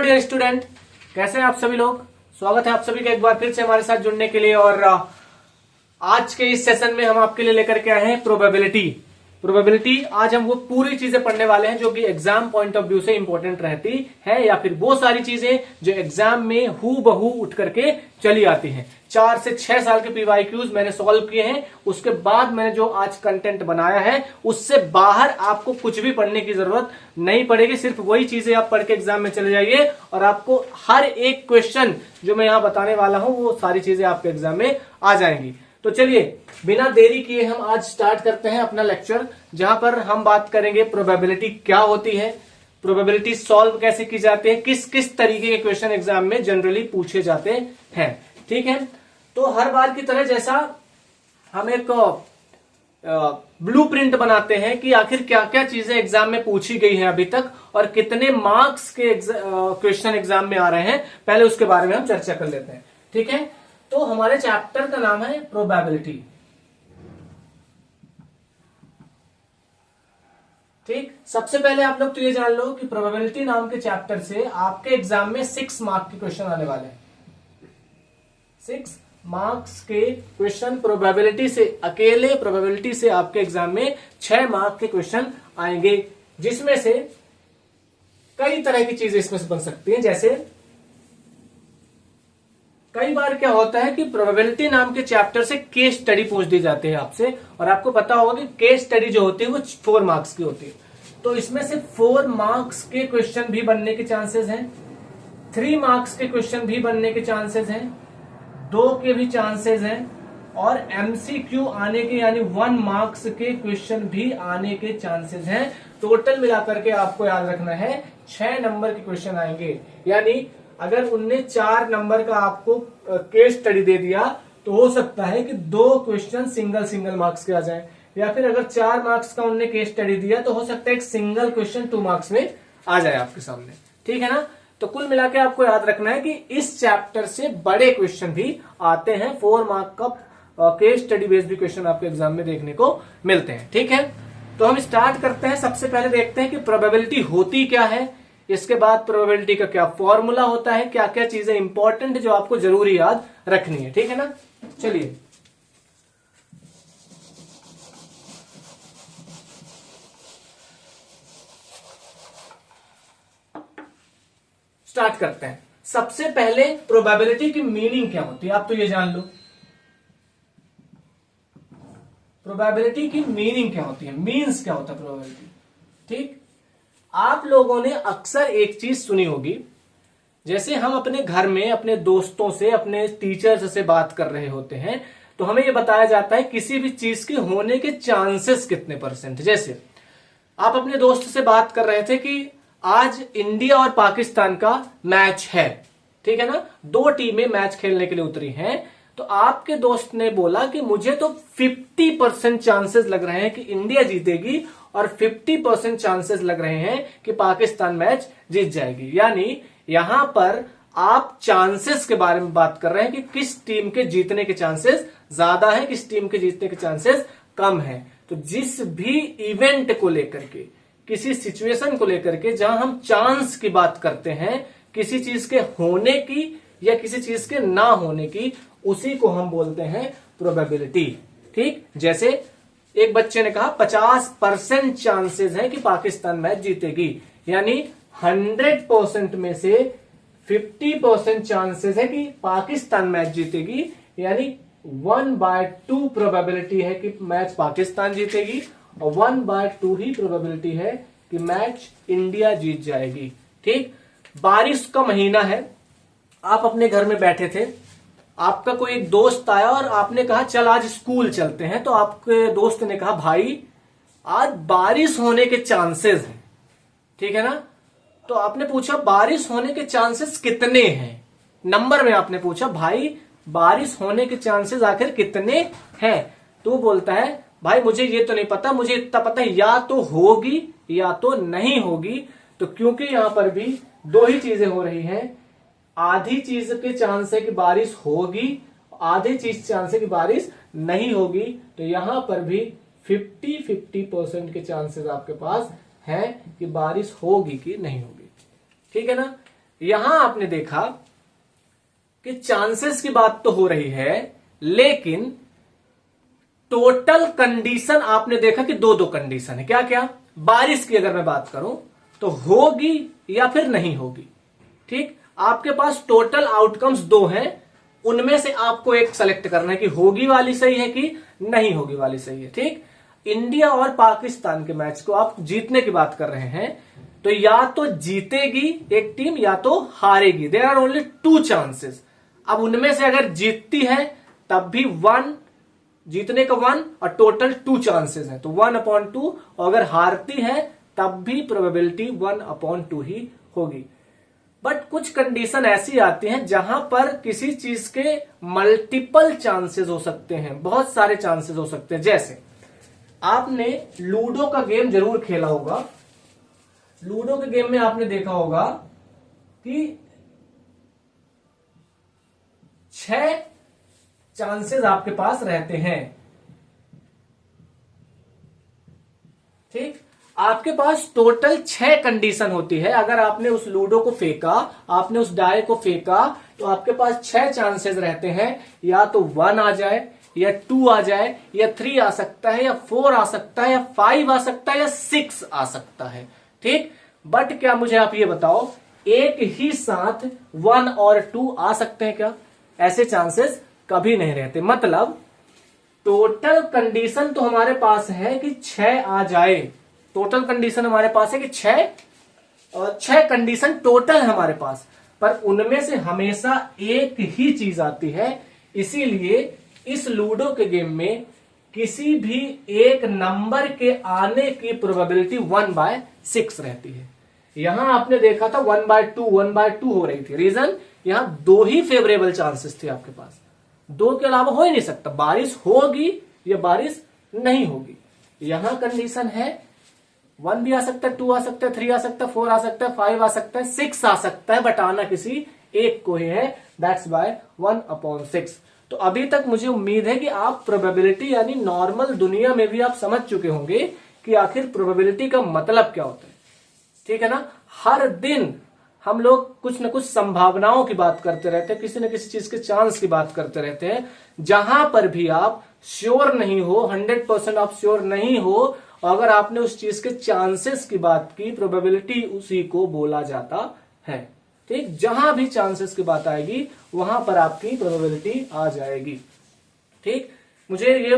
Dear student, कैसे हैं आप सभी लोग। स्वागत है आप सभी का एक बार फिर से हमारे साथ जुड़ने के लिए। और आज के इस सेशन में हम आपके लिए लेकर के आए हैं प्रोबेबिलिटी। आज हम वो पूरी चीजें पढ़ने वाले हैं जो कि एग्जाम पॉइंट ऑफ व्यू से इंपॉर्टेंट रहती है, या फिर वो सारी चीजें जो एग्जाम में हू बहू उठ करके चली आती हैं। 4 से 6 साल के पीवाईक्यूज मैंने सॉल्व किए हैं, उसके बाद मैंने जो आज कंटेंट बनाया है उससे बाहर आपको कुछ भी पढ़ने की जरूरत नहीं पड़ेगी। सिर्फ वही चीजें आप पढ़ के एग्जाम में चले जाइए और आपको हर एक क्वेश्चन जो मैं यहां बताने वाला हूं वो सारी चीजें आपके एग्जाम में आ जाएंगी। तो चलिए बिना देरी किए हम आज स्टार्ट करते हैं अपना लेक्चर, जहां पर हम बात करेंगे प्रोबेबिलिटी क्या होती है, प्रोबेबिलिटी सॉल्व कैसे की जाती है, किस किस तरीके के क्वेश्चन एग्जाम में जनरली पूछे जाते हैं। ठीक है, तो हर बार की तरह जैसा हम एक ब्लूप्रिंट बनाते हैं कि आखिर क्या क्या चीजें एग्जाम में पूछी गई हैं अभी तक और कितने मार्क्स के क्वेश्चन एग्जाम में आ रहे हैं, पहले उसके बारे में हम चर्चा कर लेते हैं। ठीक है, तो हमारे चैप्टर का नाम है प्रोबेबिलिटी। ठीक, सबसे पहले आप लोग तो ये जान लो कि प्रोबेबिलिटी नाम के चैप्टर से आपके एग्जाम में 6 मार्क के क्वेश्चन आने वाले हैं। 6 मार्क्स के क्वेश्चन प्रोबेबिलिटी से, अकेले प्रोबेबिलिटी से आपके एग्जाम में 6 मार्क के क्वेश्चन आएंगे, जिसमें से कई तरह की चीजें इसमें से बन सकती हैं। जैसे कई बार क्या होता है कि प्रोबेबिलिटी नाम के चैप्टर से केस स्टडी पूछ दी जाती है आपसे, और आपको पता होगा कि केस स्टडी जो होती है वो 4 मार्क्स की होती है। तो इसमें से 4 मार्क्स के क्वेश्चन भी बनने के चांसेस हैं, 3 मार्क्स के क्वेश्चन भी बनने के चांसेस हैं, 2 के भी चांसेस हैं, और एमसीक्यू आने के यानी 1 मार्क्स के क्वेश्चन भी आने के चांसेस हैं। टोटल मिलाकर के आपको याद रखना है 6 नंबर के क्वेश्चन आएंगे। यानी अगर उनने 4 नंबर का आपको केस स्टडी दे दिया तो हो सकता है कि 2 क्वेश्चन सिंगल मार्क्स के आ जाएं, या फिर अगर 4 मार्क्स का उनने केस स्टडी दिया तो हो सकता है एक सिंगल क्वेश्चन 2 मार्क्स में आ जाए आपके सामने। ठीक है ना, तो कुल मिला के आपको याद रखना है कि इस चैप्टर से बड़े क्वेश्चन भी आते हैं। 4 मार्क का केस स्टडी बेस्ड भी क्वेश्चन आपके एग्जाम में देखने को मिलते हैं। ठीक है, तो हम स्टार्ट करते हैं। सबसे पहले देखते हैं कि प्रोबेबिलिटी होती क्या है, इसके बाद प्रोबेबिलिटी का क्या फॉर्मूला होता है, क्या क्या चीजें इंपॉर्टेंट जो आपको जरूरी याद रखनी है। ठीक है ना, चलिए स्टार्ट करते हैं। सबसे पहले प्रोबेबिलिटी की मीनिंग क्या होती है आप तो ये जान लो। प्रोबेबिलिटी की मीनिंग क्या होती है, मीन्स क्या होता है प्रोबेबिलिटी। ठीक, आप लोगों ने अक्सर एक चीज सुनी होगी, जैसे हम अपने घर में अपने दोस्तों से, अपने टीचर्स से बात कर रहे होते हैं तो हमें यह बताया जाता है किसी भी चीज के होने के चांसेस कितने %। जैसे आप अपने दोस्त से बात कर रहे थे कि आज इंडिया और पाकिस्तान का मैच है, ठीक है ना, 2 टीमें मैच खेलने के लिए उतरी हैं, तो आपके दोस्त ने बोला कि मुझे तो 50% चांसेस लग रहे हैं कि इंडिया जीतेगी और 50% चांसेस लग रहे हैं कि पाकिस्तान मैच जीत जाएगी। यानी यहां पर आप चांसेस के बारे में बात कर रहे हैं कि किस टीम के जीतने के चांसेस ज्यादा है, किस टीम के जीतने के चांसेस कम है। तो जिस भी इवेंट को लेकर के, किसी सिचुएशन को लेकर के जहां हम चांस की बात करते हैं, किसी चीज के होने की या किसी चीज के ना होने की, उसी को हम बोलते हैं प्रोबेबिलिटी। ठीक, जैसे एक बच्चे ने कहा 50% चांसेस है कि पाकिस्तान मैच जीतेगी, यानी 100% में से 50% चांसेस है कि पाकिस्तान मैच जीतेगी, यानी 1/2 प्रोबेबिलिटी है कि मैच पाकिस्तान जीतेगी और 1/2 ही प्रोबेबिलिटी है कि मैच इंडिया जीत जाएगी। ठीक, बारिश का महीना है, आप अपने घर में बैठे थे, आपका कोई एक दोस्त आया और आपने कहा चल आज स्कूल चलते हैं, तो आपके दोस्त ने कहा भाई आज बारिश होने के चांसेस हैं। ठीक है ना, तो आपने पूछा बारिश होने के चांसेस कितने हैं, नंबर में आपने पूछा भाई बारिश होने के चांसेस आखिर कितने हैं, तो बोलता है भाई मुझे ये तो नहीं पता, मुझे इतना पता है या तो होगी या तो नहीं होगी। तो क्योंकि यहां पर भी 2 ही चीजें हो रही हैं, आधी चीज के चांस है कि बारिश होगी, आधी चीज चांस है कि बारिश नहीं होगी, तो यहां पर भी 50-50% के चांसेस आपके पास हैं कि बारिश होगी कि नहीं होगी। ठीक है ना, यहां आपने देखा कि चांसेस की बात तो हो रही है, लेकिन टोटल कंडीशन आपने देखा कि दो दो कंडीशन है। क्या क्या? बारिश की अगर मैं बात करूं तो होगी या फिर नहीं होगी। ठीक, आपके पास टोटल आउटकम्स दो हैं, उनमें से आपको एक सेलेक्ट करना है कि होगी वाली सही है कि नहीं होगी वाली सही है। ठीक, इंडिया और पाकिस्तान के मैच को आप जीतने की बात कर रहे हैं, तो या तो जीतेगी एक टीम या तो हारेगी। There are only two chances. अब उनमें से अगर जीतती है तब भी वन, जीतने का वन, और टोटल टू चांसेस है तो 1/2, और अगर हारती है तब भी प्रोबेबिलिटी 1/2 ही होगी। बट कुछ कंडीशन ऐसी आती हैं जहां पर किसी चीज के मल्टीपल चांसेस हो सकते हैं, बहुत सारे चांसेस हो सकते हैं। जैसे आपने लूडो का गेम जरूर खेला होगा। लूडो के गेम में आपने देखा होगा कि 6 चांसेस आपके पास रहते हैं। ठीक, आपके पास टोटल 6 कंडीशन होती है। अगर आपने उस लूडो को फेंका, आपने उस डाय को फेंका, तो आपके पास 6 चांसेस रहते हैं। या तो 1 आ जाए, या 2 आ जाए, या 3 आ सकता है, या 4 आ सकता है, या 5 आ सकता है, या 6 आ सकता है। ठीक, बट क्या मुझे आप ये बताओ, एक ही साथ 1 और 2 आ सकते हैं क्या? ऐसे चांसेस कभी नहीं रहते। मतलब टोटल कंडीशन तो हमारे पास है कि 6 आ जाए। टोटल कंडीशन हमारे पास है कि 6 कंडीशन टोटल है हमारे पास, पर उनमें से हमेशा एक ही चीज आती है। इसीलिए इस लूडो के गेम में किसी भी एक नंबर के आने की प्रोबेबिलिटी 1/6 रहती है। यहां आपने देखा था 1/2 हो रही थी। रीजन, यहां 2 ही फेवरेबल चांसेस थे आपके पास, 2 के अलावा हो ही नहीं सकता। बारिश होगी या बारिश नहीं होगी। यहां कंडीशन है 1 भी आ सकता है, 2 आ सकता है, 3 आ सकता है, 4 आ सकता है, 5 आ सकता है, 6 आ सकता है, बट आना किसी एक को ही है। That's by 1/6। तो अभी तक मुझे उम्मीद है कि आप प्रोबेबिलिटी यानी नॉर्मल दुनिया में भी आप समझ चुके होंगे कि आखिर प्रोबेबिलिटी का मतलब क्या होता है। ठीक है ना? हर दिन हम लोग कुछ ना कुछ संभावनाओं की बात करते रहते हैं, किसी न किसी चीज के चांस की बात करते रहते हैं। जहां पर भी आप श्योर नहीं हो, 100% आप श्योर नहीं हो, अगर आपने उस चीज के चांसेस की बात की, प्रोबेबिलिटी उसी को बोला जाता है। ठीक, जहां भी चांसेस की बात आएगी वहां पर आपकी प्रोबेबिलिटी आ जाएगी। ठीक, मुझे ये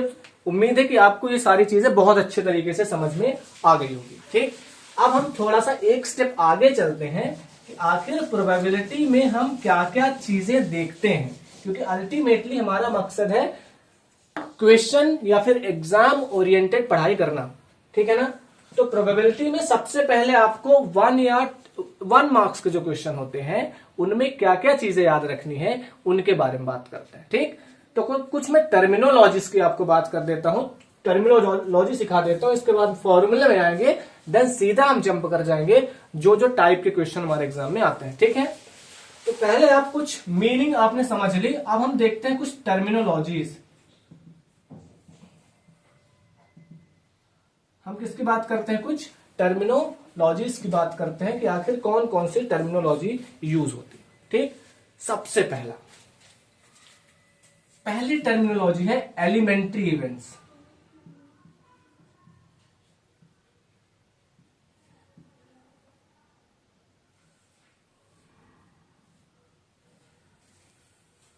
उम्मीद है कि आपको ये सारी चीजें बहुत अच्छे तरीके से समझ में आ गई होगी। ठीक, अब हम थोड़ा सा एक स्टेप आगे चलते हैं कि आखिर प्रोबेबिलिटी में हम क्या क्या चीजें देखते हैं, क्योंकि अल्टीमेटली हमारा मकसद है क्वेश्चन या फिर एग्जाम ओरिएंटेड पढ़ाई करना। ठीक है ना? तो प्रोबेबिलिटी में सबसे पहले आपको 1 मार्क्स के जो क्वेश्चन होते हैं उनमें क्या क्या चीजें याद रखनी है उनके बारे में बात करते हैं। ठीक, तो कुछ मैं टर्मिनोलॉजीज की आपको बात कर देता हूं, टर्मिनोलॉजी सिखा देता हूं, इसके बाद फॉर्मूले में आएंगे, देन सीधा हम जंप कर जाएंगे जो जो टाइप के क्वेश्चन हमारे एग्जाम में आते हैं। ठीक है, तो पहले आप कुछ मीनिंग आपने समझ ली, अब हम देखते हैं कुछ टर्मिनोलॉजीज। हम किसकी बात करते हैं? कुछ टर्मिनोलॉजीज की बात करते हैं कि आखिर कौन कौन सी टर्मिनोलॉजी यूज होती है। ठीक, सबसे पहली टर्मिनोलॉजी है एलिमेंट्री इवेंट्स।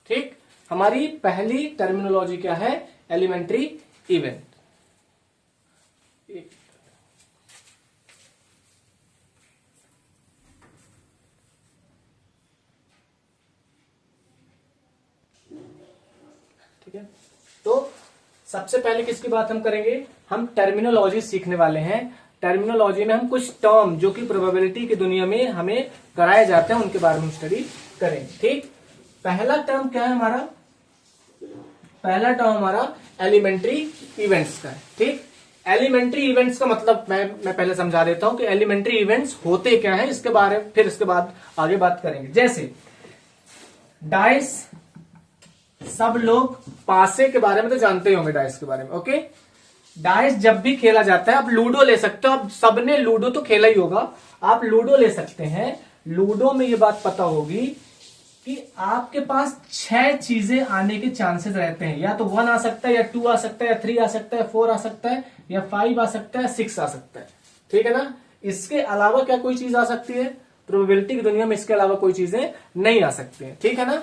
ठीक, हमारी पहली टर्मिनोलॉजी क्या है? Elementary event. ठीक है, तो सबसे पहले किसकी बात हम करेंगे? हम टर्मिनोलॉजी सीखने वाले हैं। टर्मिनोलॉजी में हम कुछ टर्म जो कि प्रोबेबिलिटी की दुनिया में हमें कराए जाते हैं उनके बारे में स्टडी करेंगे। ठीक, पहला टर्म क्या है हमारा? पहला टर्म हमारा एलिमेंट्री इवेंट्स का है। ठीक, एलिमेंट्री इवेंट्स का मतलब मैं पहले समझा देता हूं कि एलिमेंट्री इवेंट्स होते क्या है, इसके बारे में फिर इसके बाद आगे बात करेंगे। जैसे डाइस, सब लोग पासे के बारे में तो जानते ही होंगे, डाइस के बारे में। ओके, डाइस जब भी खेला जाता है, आप लूडो ले सकते हो, आप सबने लूडो तो खेला ही होगा, आप लूडो ले सकते हैं। लूडो में ये बात पता होगी कि आपके पास 6 चीजें आने के चांसेस रहते हैं। या तो 1 आ सकता है, या 2 आ सकता है, या 3 आ सकता है, 4 आ सकता है, या 5 आ सकता है, 6 आ सकता है। ठीक है ना। इसके अलावा क्या कोई चीज आ सकती है? प्रोबेबिलिटी की दुनिया में इसके अलावा कोई चीजें नहीं आ सकती है। ठीक है ना।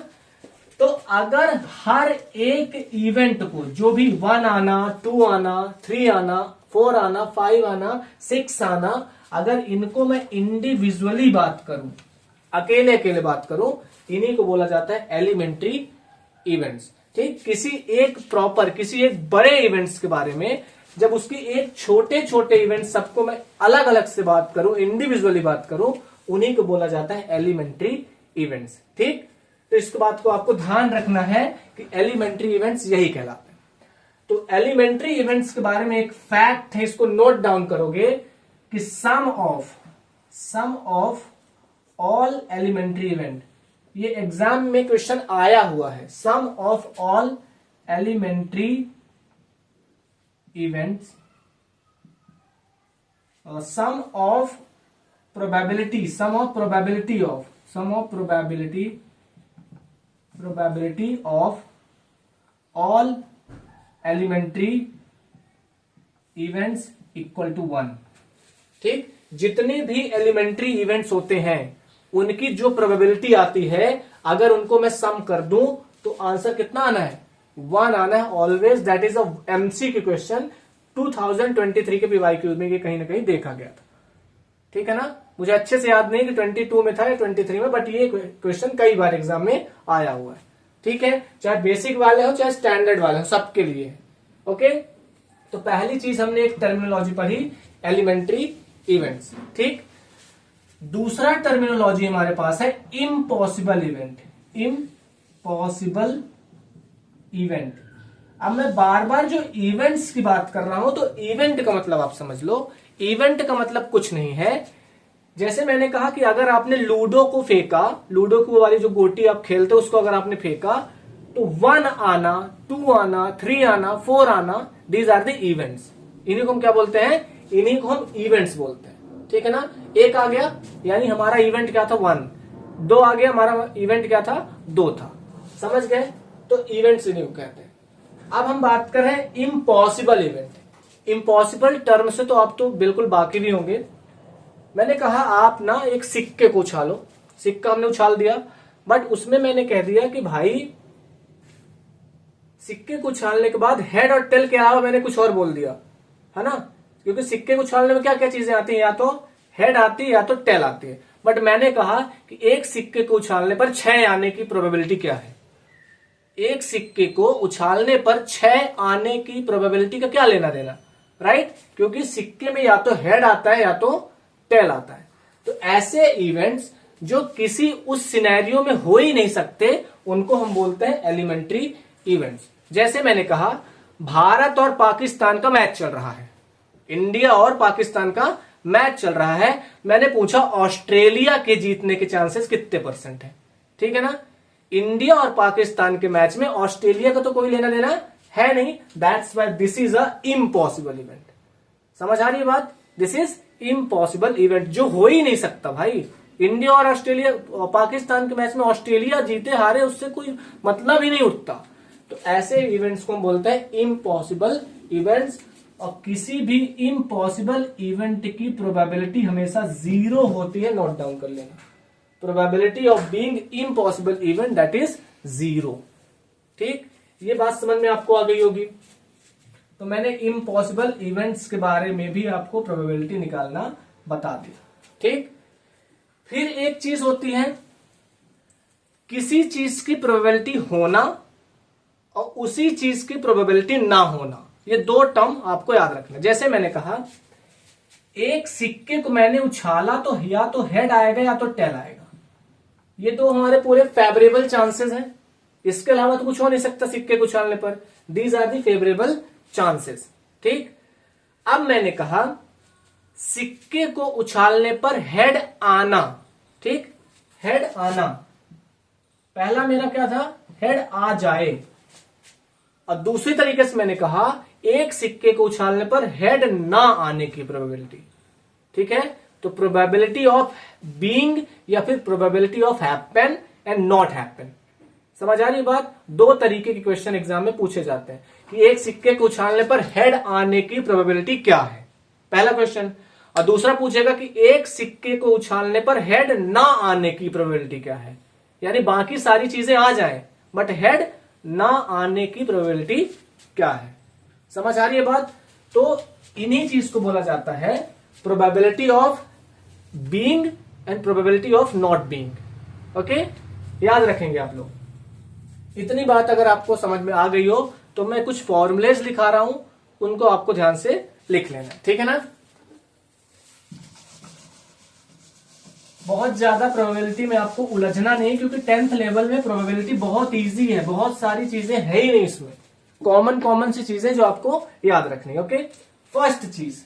तो अगर हर एक इवेंट को, जो भी 1 आना, 2 आना, 3 आना, 4 आना, 5 आना, 6 आना, अगर इनको मैं इंडिविजुअली बात करूं, अकेले अकेले बात करूं, इन्हीं को बोला जाता है एलिमेंट्री इवेंट्स। ठीक, किसी एक बड़े इवेंट्स के बारे में जब उसकी एक छोटे छोटे इवेंट सबको मैं अलग अलग से बात करूं, इंडिविजुअली बात करूं, उन्हीं को बोला जाता है एलिमेंट्री इवेंट्स। ठीक, तो इस बात को आपको ध्यान रखना है कि एलिमेंट्री इवेंट्स यही कहलाते हैं। तो एलिमेंट्री इवेंट्स के बारे में एक फैक्ट है, इसको नोट डाउन करोगे कि sum of all elementary event, ये एग्जाम में क्वेश्चन आया हुआ है। Sum of all elementary events, sum of probability of all elementary events equal to 1। ठीक, जितने भी एलिमेंट्री इवेंट्स होते हैं उनकी जो प्रोबेबिलिटी आती है, अगर उनको मैं सम कर दूं तो आंसर कितना आना है? 1 आना है always. That is a MCQ question, 2023 के पीवाईक्यू में ये कहीं ना कहीं देखा गया था। ठीक है ना। मुझे अच्छे से याद नहीं कि 22 में था या 23 में, बट ये क्वेश्चन कई बार एग्जाम में आया हुआ है। ठीक है, चाहे बेसिक वाले हो चाहे स्टैंडर्ड वाले हो, सबके लिए है। ओके, तो पहली चीज हमने एक टर्मिनोलॉजी पढ़ी, एलिमेंट्री इवेंट्स। ठीक, दूसरा टर्मिनोलॉजी हमारे पास है इम्पॉसिबल इवेंट। अब मैं बार बार जो इवेंट्स की बात कर रहा हूं, तो इवेंट का मतलब आप समझ लो। इवेंट का मतलब कुछ नहीं है, जैसे मैंने कहा कि अगर आपने लूडो को फेंका, लूडो की वाली जो गोटी आप खेलते हो उसको अगर आपने फेंका, तो 1 आना, 2 आना, 3 आना, 4 आना, दीज आर द इवेंट्स। इन्हीं को हम क्या बोलते हैं? इन्हीं को हम इवेंट्स बोलते हैं। ठीक है ना। 1 आ गया यानी हमारा इवेंट क्या था? 1। 2 आ गया, हमारा इवेंट क्या था? 2 था। समझ गए? तो इवेंट्स इन्हीं को कहते हैं। अब हम बात कर रहे हैं इम्पॉसिबल इवेंट। इम्पॉसिबल टर्म से तो आप तो बिल्कुल बाकी भी होंगे। मैंने कहा आप ना एक सिक्के को उछालो, सिक्का हमने उछाल दिया, बट उसमें मैंने कह दिया कि भाई सिक्के को उछालने के बाद हेड और टेल के अलावा मैंने कुछ और बोल दिया, है ना। क्योंकि सिक्के को उछालने में क्या क्या चीजें आती हैं? या तो हेड आती है या तो टेल आती है। बट मैंने कहा कि एक सिक्के को उछालने पर 6 आने की प्रोबेबिलिटी क्या है? एक सिक्के को उछालने पर 6 आने की प्रोबेबिलिटी का क्या लेना देना, राइट? क्योंकि सिक्के में या तो हेड आता है या तो टेल आता है। तो ऐसे इवेंट्स जो किसी उस सिनेरियो में हो ही नहीं सकते, उनको हम बोलते हैं एलिमेंट्री इवेंट्स। जैसे मैंने कहा भारत और पाकिस्तान का मैच चल रहा है, इंडिया और पाकिस्तान का मैच चल रहा है। मैंने पूछा ऑस्ट्रेलिया के जीतने के चांसेस कितने % है? ठीक है ना। इंडिया और पाकिस्तान के मैच में ऑस्ट्रेलिया का तो कोई लेना देना है नहीं। That's why this is a impossible event. समझ आ रही है बात? दिस इज इम्पॉसिबल इवेंट, जो हो ही नहीं सकता भाई। इंडिया और ऑस्ट्रेलिया, पाकिस्तान के मैच में ऑस्ट्रेलिया जीते हारे उससे कोई मतलब ही नहीं उठता। तो ऐसे इवेंट्स को हम बोलते हैं इम्पॉसिबल इवेंट्स। और किसी भी इम्पॉसिबल इवेंट की प्रोबेबिलिटी हमेशा 0 होती है। नोट डाउन कर लेना, probability of being impossible event that is 0। ठीक, ये बात समझ में आपको आ गई होगी। तो मैंने इम्पॉसिबल इवेंट्स के बारे में भी आपको प्रोबेबिलिटी निकालना बता दिया। ठीक, फिर एक चीज होती है किसी चीज की प्रोबेबिलिटी होना और उसी चीज की प्रोबेबिलिटी ना होना। ये 2 टर्म आपको याद रखना। जैसे मैंने कहा एक सिक्के को मैंने उछाला तो या तो हेड आएगा या तो टेल आएगा। ये तो हमारे पूरे फेवरेबल चांसेस हैं, इसके अलावा तो कुछ हो नहीं सकता सिक्के को उछालने पर। These are the favourable chances. ठीक, अब मैंने कहा सिक्के को उछालने पर हेड आना। ठीक, हेड आना, पहला मेरा क्या था? हेड आ जाए। और दूसरी तरीके से मैंने कहा एक सिक्के को उछालने पर हेड ना आने की प्रोबेबिलिटी। ठीक है, तो प्रोबेबिलिटी ऑफ बीइंग या फिर probability of happen and not happen. समझ आ रही बात? दो तरीके के क्वेश्चन एग्जाम में पूछे जाते हैं कि एक सिक्के को उछालने पर हेड आने की प्रोबेबिलिटी क्या है, पहला क्वेश्चन। और दूसरा पूछेगा कि एक सिक्के को उछालने पर हेड ना आने की प्रोबेबिलिटी क्या है, यानी बाकी सारी चीजें आ जाएं बट हेड ना आने की प्रोबेबिलिटी क्या है। समझ आ रही है बात? तो इन्हीं चीज को बोला जाता है probability of being and probability of not being. Okay, याद रखेंगे आप लोग। इतनी बात अगर आपको समझ में आ गई हो तो मैं कुछ फॉर्मूलेज लिखा रहा हूं, उनको आपको ध्यान से लिख लेना, ठीक है ना। बहुत ज्यादा प्रोबेबिलिटी में आपको उलझना नहीं, क्योंकि 10th लेवल में प्रोबेबिलिटी बहुत इजी है, बहुत सारी चीजें है ही नहीं इसमें, कॉमन सी चीजें जो आपको याद रखनी। ओके, फर्स्ट चीज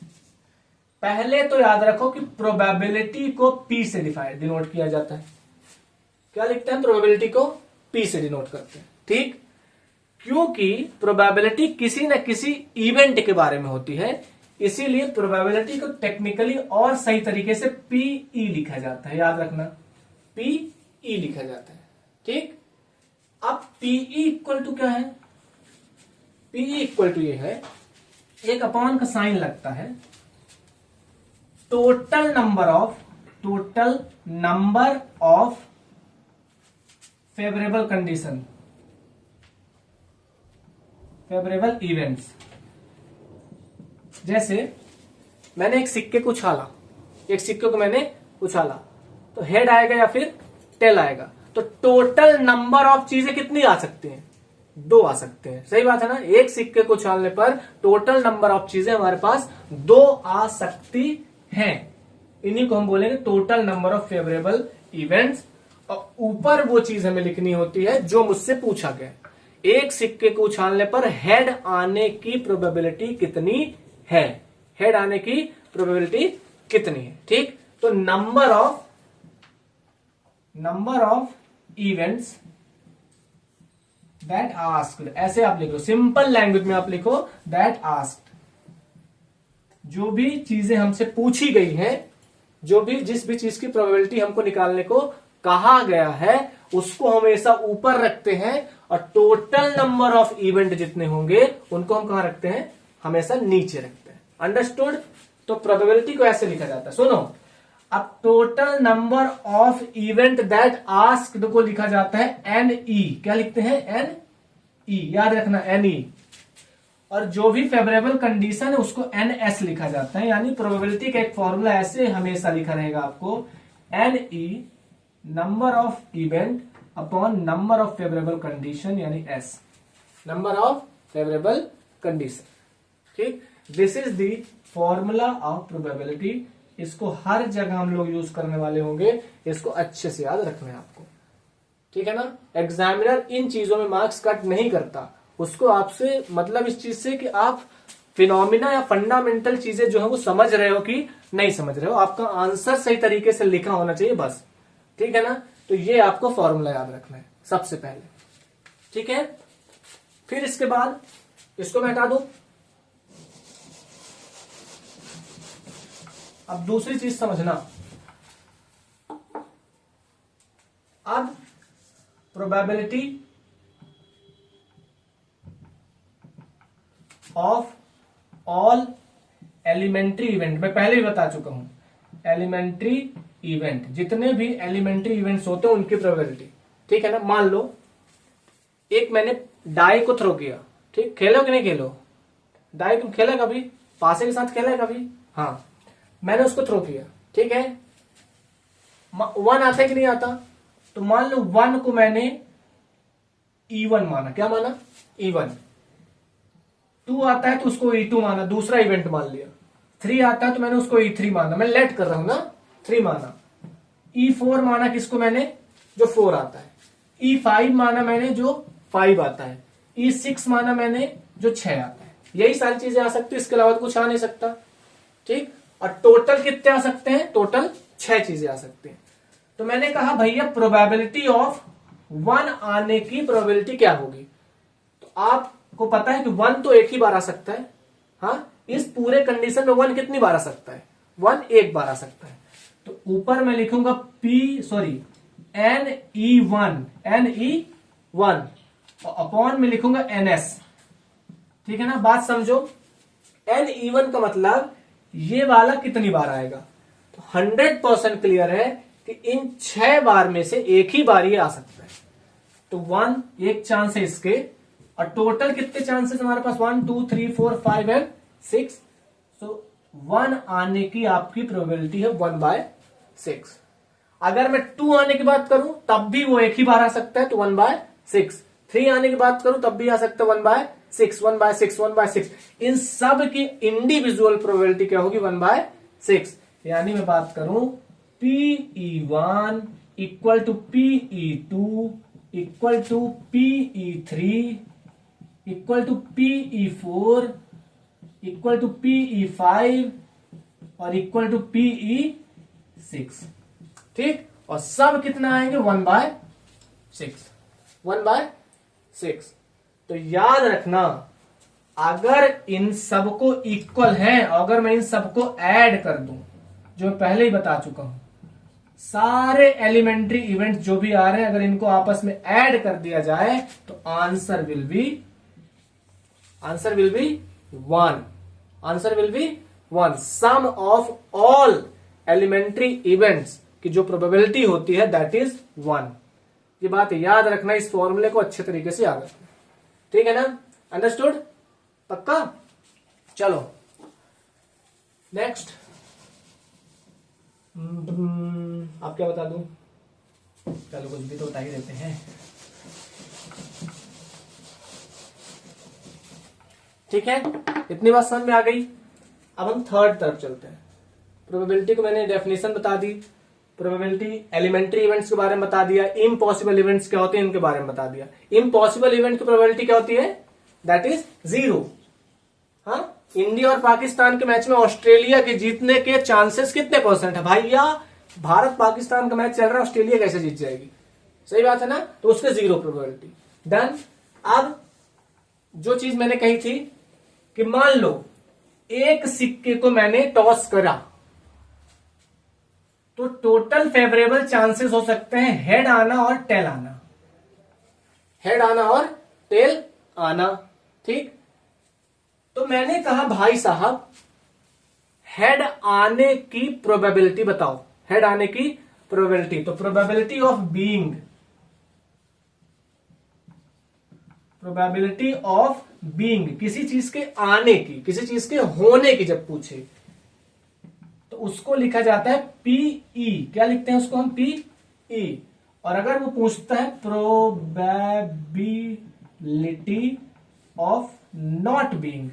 पहले तो याद रखो कि प्रोबेबिलिटी को पी से डिनोट किया जाता है। क्या लिखते हैं? प्रोबेबिलिटी को पी से डिनोट करते हैं, ठीक। क्योंकि प्रोबेबिलिटी किसी न किसी इवेंट के बारे में होती है, इसीलिए प्रोबेबिलिटी को टेक्निकली और सही तरीके से पीई लिखा जाता है। याद रखना, पीई लिखा जाता है, ठीक। अब पीई इक्वल टू क्या है? पीई इक्वल टू ये है, एक अपॉन का साइन लगता है, total number of favourable condition, favourable events. जैसे मैंने एक सिक्के को उछाला, एक सिक्के को मैंने उछाला, तो हेड आएगा या फिर टेल आएगा। तो टोटल नंबर ऑफ चीजें कितनी आ सकती हैं? 2 आ सकते हैं। सही बात है ना। एक सिक्के को उछालने पर टोटल नंबर ऑफ चीजें हमारे पास 2 आ सकती हैं। इन्हीं को हम बोलेंगे total number of favourable events. और ऊपर वो चीज हमें लिखनी होती है जो मुझसे पूछा गया, एक सिक्के को उछालने पर हेड आने की प्रोबेबिलिटी कितनी है, हेड आने की प्रोबेबिलिटी कितनी है, ठीक। तो number of events that asked, ऐसे आप लिखो, सिंपल लैंग्वेज में आप लिखो दैट आस्क्ड। जो भी चीजें हमसे पूछी गई हैं, जिस भी चीज की प्रोबेबिलिटी हमको निकालने को कहा गया है, उसको हमेशा ऊपर रखते हैं, और टोटल नंबर ऑफ इवेंट जितने होंगे उनको हम कहां रखते हैं? हमेशा नीचे रखते हैं। अंडरस्टूड? तो प्रोबेबिलिटी को ऐसे लिखा जाता है, सुनो। अब total number of event that asked को लिखा जाता है NE। क्या लिखते हैं? NE, याद रखना, NE। और जो भी फेवरेबल कंडीशन है उसको NS लिखा जाता है। यानी प्रोबेबिलिटी का एक फॉर्मूला ऐसे हमेशा लिखा रहेगा आपको, NE number of event upon number of favourable condition, यानी S, number of favourable condition, ठीक। This is the formula of probability. इसको हर जगह हम लोग यूज करने वाले होंगे, इसको अच्छे से याद रखना है आपको, ठीक है ना। एग्जामिनर इन चीजों में मार्क्स कट नहीं करता, उसको आपसे मतलब इस चीज से कि आप फिनोमिना या फंडामेंटल चीजें जो है वो समझ रहे हो कि नहीं समझ रहे हो, आपका आंसर सही तरीके से लिखा होना चाहिए बस, ठीक है ना। तो ये आपको फॉर्मूला याद रखना है सबसे पहले, ठीक है। फिर इसके बाद इसको मैं हटा दूं। अब दूसरी चीज समझना, अब probability of all elementary event, मैं पहले ही बता चुका हूं, एलिमेंट्री इवेंट, जितने भी एलिमेंट्री इवेंट्स होते हैं उनकी प्रोबेबिलिटी, ठीक है ना। मान लो एक मैंने डाई को थ्रो किया, ठीक, खेलो कि नहीं खेलो, डाई तुम खेला कभी, पासे के साथ खेला कभी? हाँ, मैंने उसको थ्रो किया, ठीक है। 1 आता है कि नहीं आता? तो मान लो 1 को मैंने E1 माना, क्या माना? E1। 2 आता है तो उसको E2 माना, दूसरा इवेंट मान लिया। 3 आता है तो मैंने उसको E3 माना, मैं लेट कर रहा हूं ना, 3 माना। E4 माना किसको मैंने? जो 4 आता है। E5 माना मैंने जो 5 आता है। E6 माना मैंने जो 6 आता है। यही सारी चीजें आ सकती है, इसके अलावा कुछ आ नहीं सकता, ठीक। और टोटल कितने आ सकते हैं? टोटल 6 चीजें आ सकती हैं। तो मैंने कहा भैया प्रोबेबिलिटी ऑफ 1 आने की प्रोबेबिलिटी क्या होगी? तो आपको पता है कि 1 तो एक ही बार आ सकता है। हाँ, इस पूरे कंडीशन में 1 कितनी बार आ सकता है? 1 एक बार आ सकता है। तो ऊपर मैं लिखूंगा NE1 और अपॉन में लिखूंगा NS। ठीक है ना, बात समझो। NE1 का मतलब ये वाला कितनी बार आएगा, तो 100% क्लियर है कि इन 6 बार में से एक ही बार ये आ सकता है। तो 1 एक चांस है इसके, और टोटल कितने चांसेस हमारे पास 1 2 3 4 5 एंड 6। सो 1 आने की आपकी प्रोबेबिलिटी है 1/6। अगर मैं 2 आने की बात करूं तब भी वो एक ही बार आ सकता है, तो 1/6। 3 आने की बात करूं तब भी आ सकता है 1/6 1/6 1/6। इन सब की इंडिविजुअल प्रोबेबिलिटी क्या होगी 1/6। यानी मैं बात करूं PE1 equal to PE2 equal to PE3 equal to PE4 equal to PE5 और इक्वल टू PE6। ठीक, और सब कितना आएंगे 1/6 1/6। तो याद रखना, अगर इन सबको इक्वल है, अगर मैं इन सबको ऐड कर दूं, जो पहले ही बता चुका हूं, सारे एलिमेंट्री इवेंट्स जो भी आ रहे हैं अगर इनको आपस में ऐड कर दिया जाए तो answer will be 1। Answer will be 1। Sum of all elementary events की जो प्रोबेबिलिटी होती है दैट इज 1। ये बात याद रखना, इस फॉर्मूले को अच्छे तरीके से याद रखना। ठीक है ना, अंडरस्टूड, पक्का। चलो नेक्स्ट, आप क्या बता दूं, चलो कुछ भी तो बता ही देते हैं। ठीक है, इतनी बात समझ में आ गई। अब हम थर्ड तरफ चलते हैं। प्रोबेबिलिटी को मैंने डेफिनेशन बता दी, प्रोबेबिलिटी एलिमेंट्री इवेंट्स के बारे में बता दिया, इम्पॉसिबल इवेंट्स क्या होते हैं इनके बारे में बता दिया। इम्पॉसिबल इवेंट की प्रोबेबिलिटी क्या होती है, दैट इज 0। हाँ, इंडिया और पाकिस्तान के मैच में ऑस्ट्रेलिया के जीतने के चांसेस कितने परसेंट है भैया, भारत पाकिस्तान का मैच चल रहा है, ऑस्ट्रेलिया कैसे जीत जाएगी, सही बात है ना, तो उसके 0 प्रोबेबिलिटी। डन। अब जो चीज मैंने कही थी कि मान लो एक सिक्के को मैंने टॉस करा तो टोटल फेवरेबल चांसेस हो सकते हैं हेड आना और टेल आना, हेड आना और टेल आना। ठीक, तो मैंने कहा भाई साहब हेड आने की प्रोबेबिलिटी बताओ, हेड आने की प्रोबेबिलिटी। तो probability of being, probability of being, किसी चीज के आने की, किसी चीज के होने की जब पूछे तो उसको लिखा जाता है पीई। क्या लिखते हैं उसको हम, पीई। और अगर वो पूछता है probability of not being,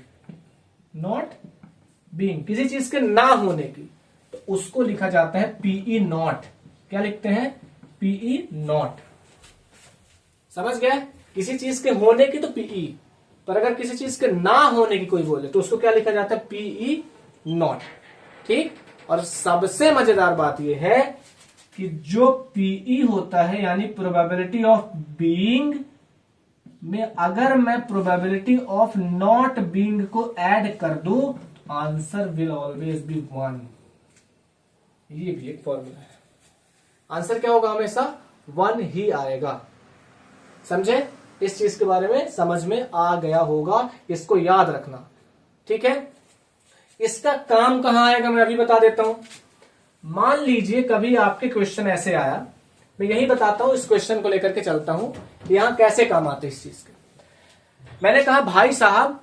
not being, किसी चीज के ना होने की, तो उसको लिखा जाता है पीई नॉट। क्या लिखते हैं, पीई नॉट। समझ गए, किसी चीज के होने की तो पीई, पर अगर किसी चीज के ना होने की कोई बोले तो उसको क्या लिखा जाता है, पीई नॉट। ठीक, और सबसे मजेदार बात यह है कि जो पीई होता है यानी प्रोबेबिलिटी ऑफ बीइंग में अगर मैं प्रोबेबिलिटी ऑफ नॉट बीइंग को ऐड कर दूं तो आंसर विल ऑलवेज बी 1। ये भी एक फॉर्मूला है, आंसर क्या होगा, हमेशा 1 ही आएगा। समझे, इस चीज के बारे में समझ में आ गया होगा, इसको याद रखना। ठीक है, इसका काम कहां आएगा मैं अभी बता देता हूं। मान लीजिए कभी आपके क्वेश्चन ऐसे आया, मैं यही बताता हूं, इस क्वेश्चन को लेकर के चलता हूं यहां कैसे काम आते इस चीज के। मैंने कहा भाई साहब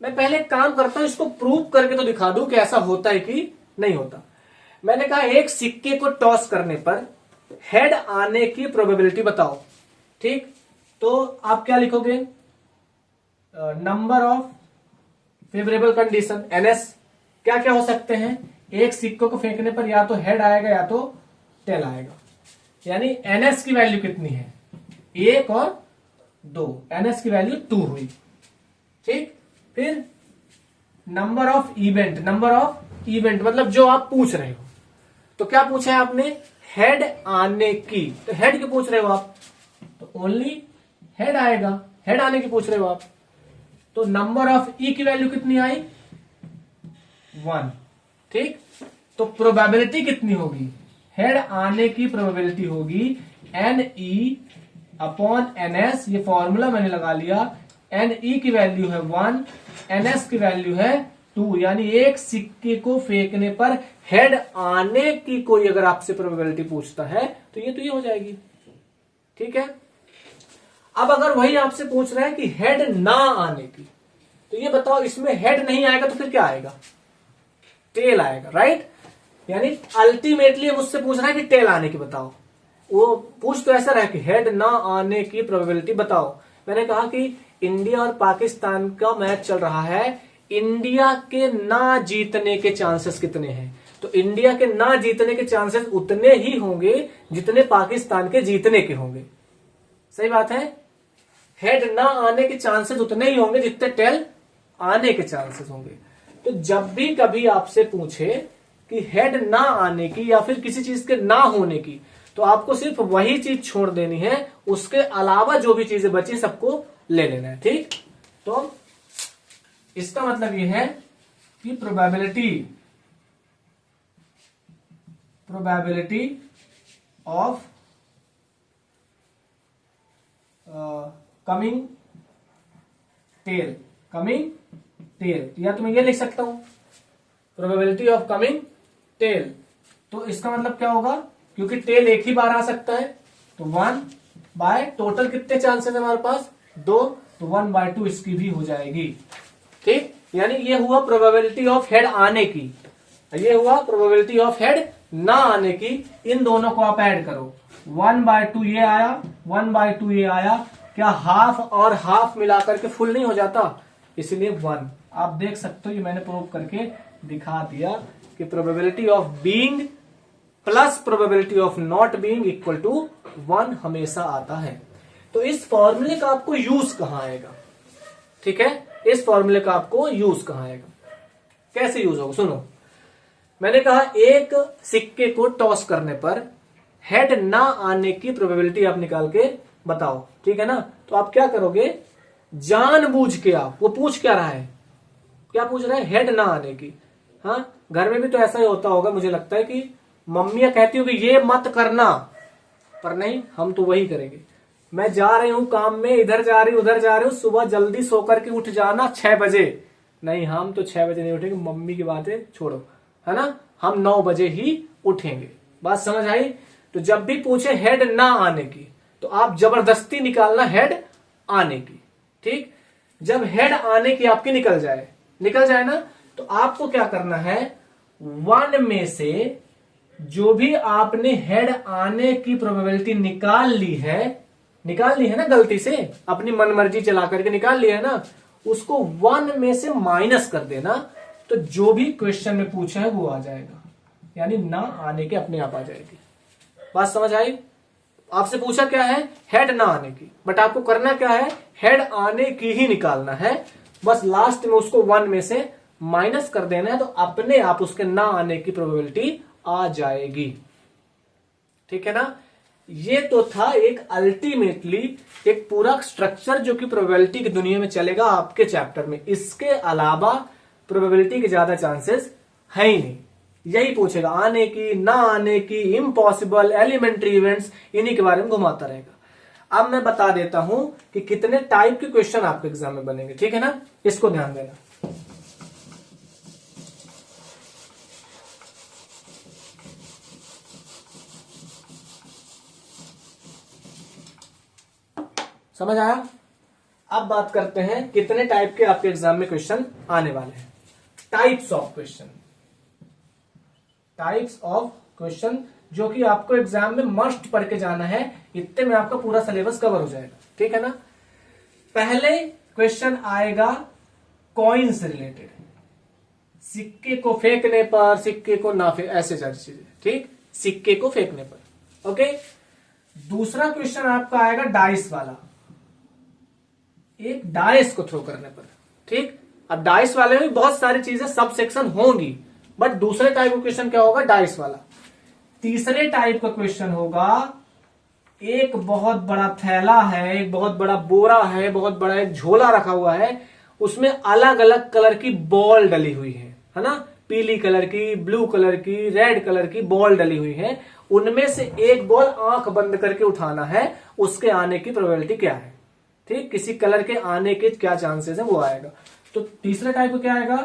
मैं पहले एक काम करता हूं, इसको प्रूव करके तो दिखा दूं कि ऐसा होता है कि नहीं होता। मैंने कहा एक सिक्के को टॉस करने पर हेड आने की प्रोबेबिलिटी बताओ। ठीक, तो आप क्या लिखोगे, number of favourable condition, NS। क्या क्या हो सकते हैं, एक सिक्के को फेंकने पर या तो हेड आएगा या तो टेल आएगा, यानी NS की वैल्यू कितनी है, 1 और 2, NS की वैल्यू 2 हुई। ठीक, फिर number of event, number of event मतलब जो आप पूछ रहे हो, तो क्या पूछा है आपने, हेड आने की, तो हेड की पूछ रहे हो आप तो ओनली हेड आएगा, हेड आने की पूछ रहे हो आप, तो नंबर ऑफ ई की वैल्यू कितनी आई, 1। ठीक, तो प्रोबेबिलिटी कितनी होगी, हेड आने की प्रोबेबिलिटी होगी NE अपॉन NS, ये फॉर्मूला मैंने लगा लिया। NE की वैल्यू है 1, NS की वैल्यू है 2, यानी एक सिक्के को फेंकने पर हेड आने की कोई अगर आपसे प्रोबेबिलिटी पूछता है तो ये हो जाएगी। ठीक है, अब अगर वही आपसे पूछ रहा है कि हेड ना आने की, तो ये बताओ इसमें हेड नहीं आएगा तो फिर क्या आएगा, टेल आएगा, राइट। यानी अल्टीमेटली मुझसे पूछ रहा है कि टेल आने की बताओ। वो पूछ तो ऐसा रहा है कि हेड ना आने की प्रोबेबिलिटी बताओ। मैंने कहा कि इंडिया और पाकिस्तान का मैच चल रहा है, इंडिया के ना जीतने के चांसेस कितने हैं, तो इंडिया के ना जीतने के चांसेस उतने ही होंगे जितने पाकिस्तान के जीतने के होंगे। सही बात है, हेड ना आने के चांसेस उतने ही होंगे जितने टेल आने के चांसेस होंगे। तो जब भी कभी आपसे पूछे कि हेड ना आने की या फिर किसी चीज के ना होने की, तो आपको सिर्फ वही चीज छोड़ देनी है, उसके अलावा जो भी चीजें बची सबको ले लेना है। ठीक, तो इसका मतलब यह है कि प्रोबेबिलिटी ऑफ कमिंग टेल, या तो मैं ये लिख सकता हूं प्रोबेबिलिटी ऑफ कमिंग टेल। तो इसका मतलब क्या होगा, क्योंकि टेल एक ही बार आ सकता है, तो 1 बाय टोटल कितने चांसेस है हमारे पास 2, तो 1/2 इसकी भी हो जाएगी। ठीक, यानी ये हुआ प्रोबेबिलिटी ऑफ हेड आने की, ये हुआ प्रोबेबिलिटी ऑफ हेड ना आने की। इन दोनों को आप ऐड करो, 1/2 ये आया, 1/2 ये आया, क्या हाफ और हाफ मिलाकर के फुल नहीं हो जाता, इसलिए 1। आप देख सकते हो ये मैंने प्रूव करके दिखा दिया कि probability of being plus probability of not being equal to 1 हमेशा आता है। तो इस फॉर्मूले का आपको यूज कहां आएगा, ठीक है, इस फॉर्मूले का आपको यूज कहां आएगा, कैसे यूज होगा, सुनो। मैंने कहा एक सिक्के को टॉस करने पर हेड ना आने की प्रोबेबिलिटी आप निकाल के बताओ, ठीक है ना। तो आप क्या करोगे, जानबूझ के आप, वो पूछ क्या रहा है, क्या पूछ रहा है, हेड ना आने की। हाँ, घर में भी तो ऐसा ही होता होगा, मुझे लगता है कि मम्मियां कहती हो कि ये मत करना, पर नहीं, हम तो वही करेंगे। मैं जा रही हूं काम में, इधर जा रही हूं उधर जा रही हूं, सुबह जल्दी सोकर के उठ जाना 6 बजे। नहीं, हम तो 6 बजे नहीं उठेंगे, मम्मी की बातें छोड़ो, है ना, हम 9 बजे ही उठेंगे। बात समझ आई। तो जब भी पूछे हेड ना आने की, तो आप जबरदस्ती निकालना हेड आने की। ठीक, जब हेड आने की आपकी निकल जाए ना, तो आपको क्या करना है, 1 में से जो भी आपने हेड आने की प्रोबेबिलिटी निकाल ली है ना, गलती से अपनी मनमर्जी चला करके निकाल लिया है ना, उसको 1 में से माइनस कर देना, तो जो भी क्वेश्चन में पूछा है वो आ जाएगा, यानी ना आने के अपने आप आ जाएगी। बात समझ आई। आपसे पूछा क्या है, हेड ना आने की, बट आपको करना क्या है, हेड आने की ही निकालना है, बस लास्ट में उसको 1 में से माइनस कर देना है, तो अपने आप उसके ना आने की प्रोबेबिलिटी आ जाएगी। ठीक है ना। ये तो था एक अल्टीमेटली एक पूरा स्ट्रक्चर जो कि प्रोबेबिलिटी की दुनिया में चलेगा आपके चैप्टर में। इसके अलावा प्रोबेबिलिटी के ज्यादा चांसेस है ही नहीं। यही पूछेगा, आने की, ना आने की, इम्पॉसिबल, एलिमेंट्री इवेंट्स, इन्हीं के बारे में घुमाता रहेगा। अब मैं बता देता हूं कि कितने टाइप के क्वेश्चन आपके एग्जाम में बनेंगे, ठीक है ना, इसको ध्यान देना। समझ आया। अब बात करते हैं कितने टाइप के आपके एग्जाम में क्वेश्चन आने वाले हैं। टाइप्स ऑफ क्वेश्चन जो कि आपको एग्जाम में मस्ट पढ़ के जाना है, इतने में आपका पूरा सिलेबस कवर हो जाएगा, ठीक है ना। पहले क्वेश्चन आएगा कॉइन से रिलेटेड, सिक्के को फेंकने पर, सिक्के को ना फेंक, ऐसे सारी चीजें, ठीक, सिक्के को फेंकने पर, ओके। दूसरा क्वेश्चन आपका आएगा डाइस वाला, एक डाइस को थ्रो करने पर, ठीक। अब डाइस वाले में बहुत सारी चीजें सब सेक्शन होंगी, बट दूसरे टाइप का क्वेश्चन क्या होगा, डाइस वाला। तीसरे टाइप का क्वेश्चन होगा, एक बहुत बड़ा थैला है, एक बहुत बड़ा बोरा है, बहुत बड़ा एक झोला रखा हुआ है, उसमें अलग अलग कलर की बॉल डली हुई है ना, पीली कलर की, ब्लू कलर की, रेड कलर की बॉल डली हुई है, उनमें से एक बॉल आंख बंद करके उठाना है, उसके आने की प्रोबेबिलिटी क्या है। ठीक, किसी कलर के आने के क्या चांसेस है वो आएगा। तो तीसरे टाइप को क्या आएगा,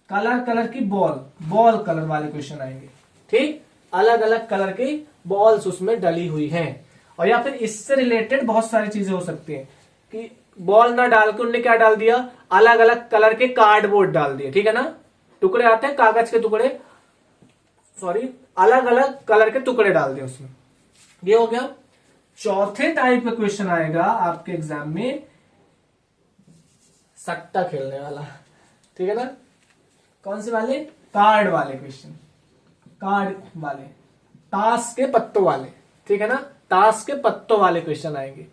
कलर की बॉल कलर वाले क्वेश्चन आएंगे। ठीक, अलग अलग कलर की बॉल्स उसमें डली हुई हैं। और या फिर इससे रिलेटेड बहुत सारी चीजें हो सकती हैं कि बॉल ना डाल के उनने क्या डाल दिया, अलग अलग कलर के कार्डबोर्ड डाल दिए। ठीक है ना, टुकड़े आते हैं कागज के टुकड़े, सॉरी अलग अलग कलर के टुकड़े डाल दिए उसमें। ये हो गया। चौथे टाइप का क्वेश्चन आएगा आपके एग्जाम में सट्टा खेलने वाला। ठीक है ना, कौन से वाले, कार्ड वाले क्वेश्चन, कार्ड वाले, ताश के पत्तों वाले। ठीक है ना, ताश के पत्तों वाले क्वेश्चन आएंगे।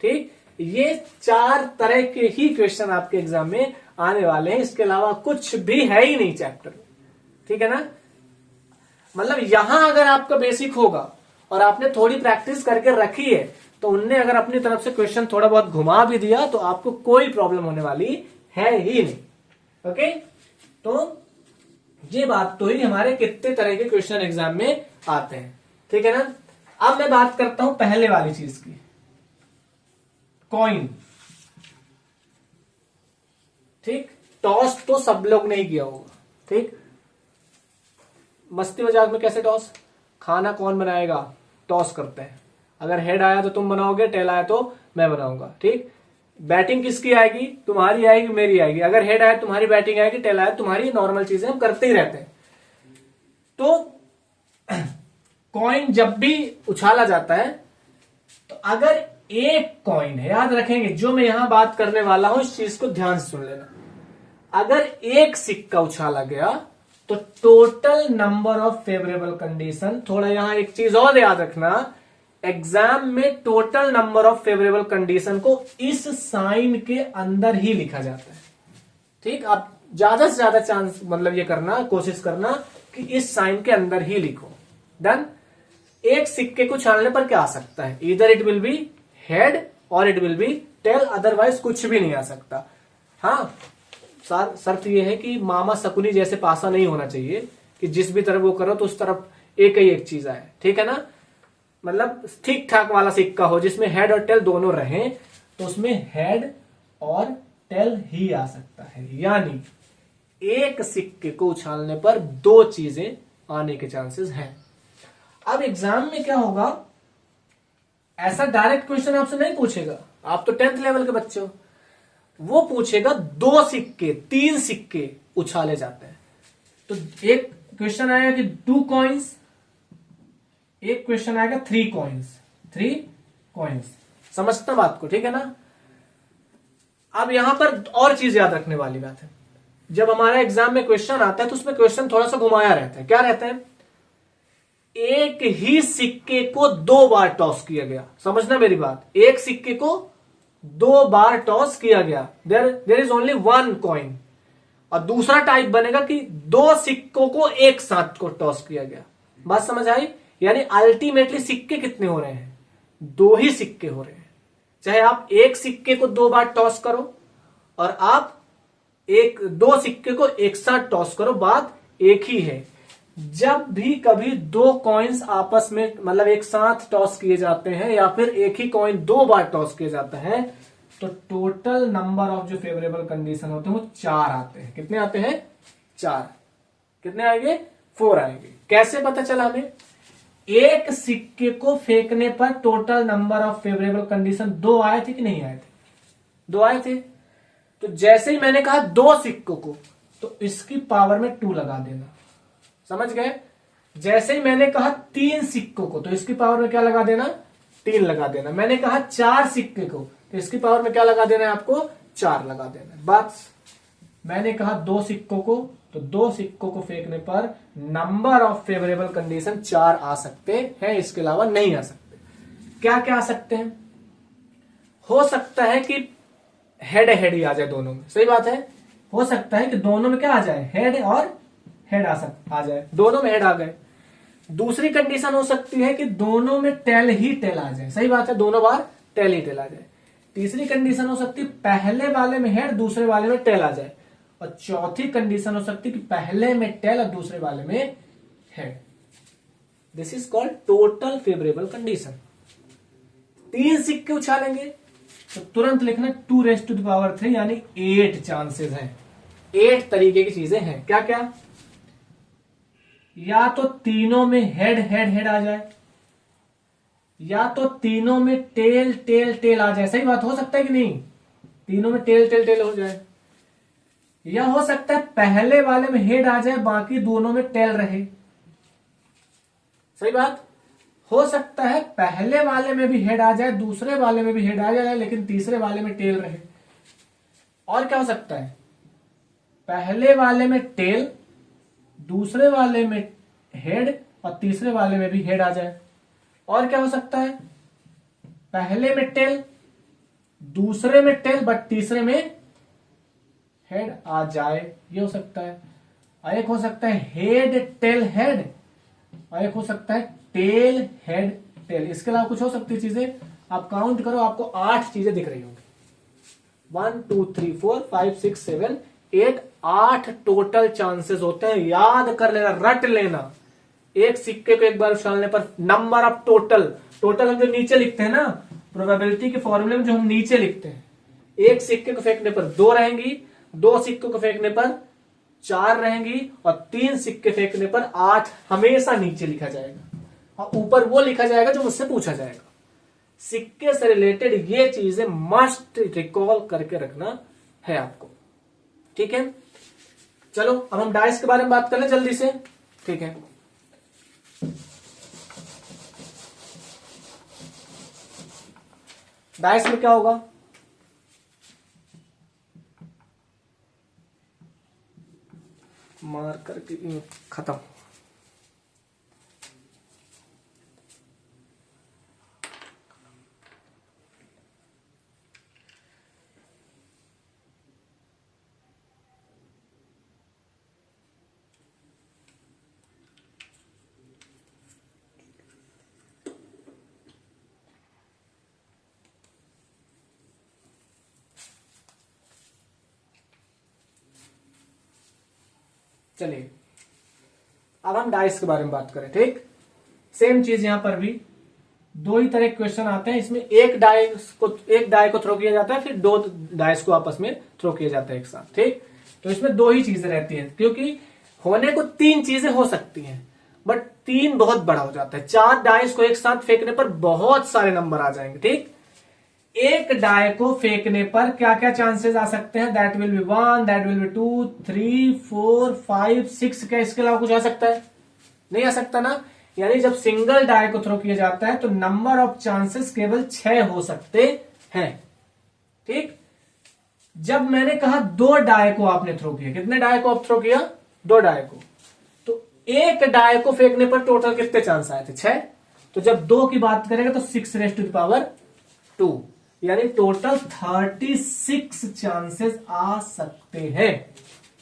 ठीक, ये 4 तरह के ही क्वेश्चन आपके एग्जाम में आने वाले हैं, इसके अलावा कुछ भी है ही नहीं चैप्टर में। ठीक है ना, मतलब यहां अगर आपका बेसिक होगा और आपने थोड़ी प्रैक्टिस करके रखी है तो उनने अगर अपनी तरफ से क्वेश्चन थोड़ा बहुत घुमा भी दिया तो आपको कोई प्रॉब्लम होने वाली है ही नहीं। ओके, तो ये बात तो ही हमारे कितने तरह के क्वेश्चन एग्जाम में आते हैं। ठीक है ना, अब मैं बात करता हूं पहले वाली चीज की, कॉइन। ठीक, टॉस तो सब लोग नहीं किया होगा। ठीक, मस्ती मजाक में कैसे टॉस, खाना कौन बनाएगा, टॉस करते हैं, अगर हेड आया तो तुम बनाओगे, टेल आया तो मैं बनाऊंगा। ठीक, बैटिंग किसकी आएगी, तुम्हारी आएगी मेरी आएगी, अगर हेड आया तुम्हारी बैटिंग आएगी, टेल आया तुम्हारी, नॉर्मल चीजें हम करते ही रहते हैं। तो कॉइन जब भी उछाला जाता है तो अगर एक कॉइन है, याद रखेंगे जो मैं यहां बात करने वाला हूं इस चीज को ध्यान से सुन लेना, अगर एक सिक्का उछाला गया तो total number of favourable condition, थोड़ा यहां एक चीज और याद रखना, एग्जाम में total number of favourable condition को इस साइन के अंदर ही लिखा जाता है। ठीक, आप ज्यादा से ज्यादा चांस मतलब ये करना, कोशिश करना कि इस साइन के अंदर ही लिखो। डन। एक सिक्के को उछालने पर क्या आ सकता है, इधर इट विल बी हेड और it will be tail, otherwise कुछ भी नहीं आ सकता। हाँ, शर्त यह है कि मामा शकुनी जैसे पासा नहीं होना चाहिए कि जिस भी तरफ वो करो तो उस तरफ एक ही एक चीज आए। ठीक है ना, मतलब ठीक ठाक वाला सिक्का हो जिसमें हेड और टेल दोनों रहें, तो उसमें हेड और टेल ही आ सकता है। यानी एक सिक्के को उछालने पर 2 चीजें आने के चांसेस हैं। अब एग्जाम में क्या होगा, ऐसा डायरेक्ट क्वेश्चन आपसे नहीं पूछेगा, आप तो 10th लेवल के बच्चे हो, वो पूछेगा 2 सिक्के 3 सिक्के उछाले जाते हैं। तो एक क्वेश्चन आएगा कि 2 कॉइन्स, एक क्वेश्चन आएगा 3 कॉइन्स। समझता बात को, ठीक है ना। अब यहां पर और चीज याद रखने वाली बात है, जब हमारा एग्जाम में क्वेश्चन आता है तो उसमें क्वेश्चन थोड़ा सा घुमाया रहता है। क्या रहता है, एक ही सिक्के को 2 बार टॉस किया गया, समझना मेरी बात, एक सिक्के को 2 बार टॉस किया गया, देयर इज ओनली 1 कॉइन। और दूसरा टाइप बनेगा कि 2 सिक्कों को एक साथ को टॉस किया गया। बात समझ आई, यानी अल्टीमेटली सिक्के कितने हो रहे हैं, 2 ही सिक्के हो रहे हैं। चाहे आप एक सिक्के को 2 बार टॉस करो और आप 2 सिक्के को एक साथ टॉस करो, बात एक ही है। जब भी कभी 2 कॉइन्स आपस में मतलब एक साथ टॉस किए जाते हैं या फिर एक ही कॉइन 2 बार टॉस किया जाता है तो टोटल नंबर ऑफ जो फेवरेबल कंडीशन होते हैं वो 4 आते हैं। कितने आते हैं, 4। कितने आएंगे, 4 आएंगे। कैसे पता चला हमें, एक सिक्के को फेंकने पर total number of favourable condition 2 आए थे कि नहीं आए थे, 2 आए थे। तो जैसे ही मैंने कहा 2 सिक्कों को, तो इसकी पावर में 2 लगा देना, समझ गए। जैसे ही मैंने कहा 3 सिक्कों को, तो इसकी पावर में क्या लगा देना, 3 लगा देना। मैंने कहा 4 सिक्के को, तो इसकी पावर में क्या लगा देना है आपको, 4 लगा देना। बात, मैंने कहा 2 सिक्कों को, तो 2 सिक्कों को फेंकने पर नंबर ऑफ फेवरेबल कंडीशन 4 आ सकते हैं, इसके अलावा नहीं आ सकते। क्या क्या आ सकते हैं, हो सकता है कि हेड ही आ जाए दोनों में, सही बात है। हो सकता है कि दोनों में क्या आ जाए, हेड और हेड आ जाए, दोनों में हेड आ गए। दूसरी कंडीशन हो सकती है कि दोनों में टेल ही टेल आ जाए, सही बात है, दोनों बार टेल ही टेल आ जाए। तीसरी कंडीशन हो सकती है पहले वाले में हेड दूसरे वाले में टेल आ जाए। और चौथी कंडीशन हो सकती है कि पहले में टेल और दूसरे वाले में head. This is called total favourable condition. 3 सिक्के उछालेंगे तो तुरंत लिखना 2⁻³ यानी 8 चांसेस हैं, 8 तरीके की चीजें हैं। क्या क्या? या तो तीनों में हेड हेड हेड आ जाए, या तो तीनों में टेल टेल टेल आ जाए। सही बात, हो सकता है कि नहीं? तीनों में टेल टेल टेल हो जाए। या हो सकता है पहले वाले में हेड आ जाए, बाकी दोनों में टेल रहे। सही बात। हो सकता है पहले वाले में भी हेड आ जाए, दूसरे वाले में भी हेड आ जाए, लेकिन तीसरे वाले में टेल रहे। और क्या हो सकता है? पहले वाले में टेल, दूसरे वाले में हेड और तीसरे वाले में भी हेड आ जाए। और क्या हो सकता है? पहले में टेल, दूसरे में टेल बट तीसरे में हेड आ जाए, ये हो सकता है। और एक हो सकता है हेड टेल हेड, और एक हो सकता है टेल हेड टेल। इसके अलावा कुछ हो सकती है चीजें। आप काउंट करो, आपको 8 चीजें दिख रही होंगी। 1 2 3 4 5 6 7 8 8 टोटल चांसेस होते हैं। याद कर लेना, रट लेना। एक सिक्के को एक बार उछालने पर नंबर ऑफ टोटल, टोटल हम जो नीचे लिखते हैं ना प्रोबेबिलिटी के फॉर्मूले में, जो हम नीचे लिखते हैं, एक सिक्के को फेंकने पर 2 रहेंगी, 2 सिक्कों को फेंकने पर 4 रहेंगी, और 3 सिक्के फेंकने पर 8 हमेशा नीचे लिखा जाएगा, और ऊपर वो लिखा जाएगा जो मुझसे पूछा जाएगा। सिक्के से रिलेटेड ये चीजें मस्ट रिकॉल करके रखना है आपको। ठीक है, चलो अब हम डाइस के बारे में बात कर लें जल्दी से। ठीक है, डाइस में क्या होगा? मार करके खत्म। चलिए अब हम डाइस के बारे में बात करें। ठीक, सेम चीज यहां पर भी 2 ही तरह के क्वेश्चन आते हैं। इसमें एक डाई को थ्रो किया जाता है, फिर 2 डाइस को आपस में थ्रो किया जाता है एक साथ। ठीक, तो इसमें 2 ही चीजें रहती हैं, क्योंकि होने को 3 चीजें हो सकती हैं, बट 3 बहुत बड़ा हो जाता है। 4 डाइस को एक साथ फेंकने पर बहुत सारे नंबर आ जाएंगे। ठीक, एक डाई को फेंकने पर क्या क्या चांसेस आ सकते हैं? That will be 1, that will be 2 3 4 5 6। क्या इसके अलावा कुछ आ सकता है? नहीं आ सकता ना। यानी जब सिंगल डाई को थ्रो किया जाता है तो नंबर ऑफ चांसेस केवल 6 हो सकते हैं। ठीक, जब मैंने कहा 2 डाई को आपने थ्रो किया, कितने डाई को आप थ्रो किया? 2 डाई को, तो एक डाई को फेंकने पर टोटल कितने चांस आए थे? 6। तो जब 2 की बात करेंगे तो 6⁻², यानी टोटल 36 चांसेस आ सकते हैं।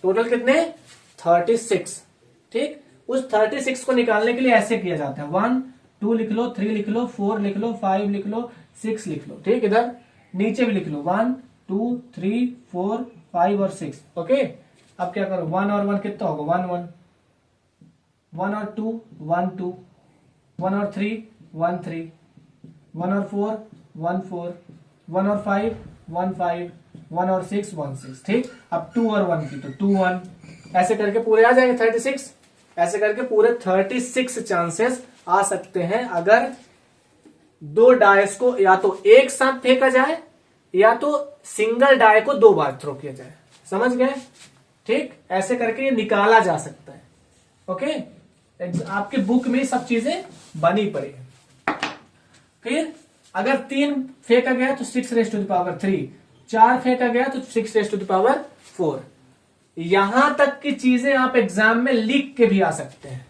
टोटल कितने? 36। ठीक, उस 36 को निकालने के लिए ऐसे किया जाता है, 1 2 लिख लो, 3 लिख लो, 4 लिख लो, 5 लिख लो, 6 लिख लो। ठीक, इधर नीचे भी लिख लो, 1 2 3 4 5 और 6। ओके, अब क्या करो, 1 और 1 कितना होगा? 1 1, 1 और 2 1 2, 1 और 3 1 3, 1 और 4 1 4, 1 और 5 1 5, 1 और 6 1 6। ठीक, अब 2 और 1 की तो 2 1, ऐसे करके पूरे आ जाएंगे 36। ऐसे करके पूरे 36 चांसेस आ सकते हैं अगर 2 डाइस को या तो एक साथ फेंका जाए या तो सिंगल डाई को 2 बार थ्रो किया जाए। समझ गए? ठीक, ऐसे करके ये निकाला जा सकता है। ओके, आपकी बुक में सब चीजें बनी पड़ी है। फिर अगर 3 फेंका गया तो 6⁻3, 4 फेंका गया तो 6⁻4। यहां तक की चीजें आप एग्जाम में लिख के भी आ सकते हैं।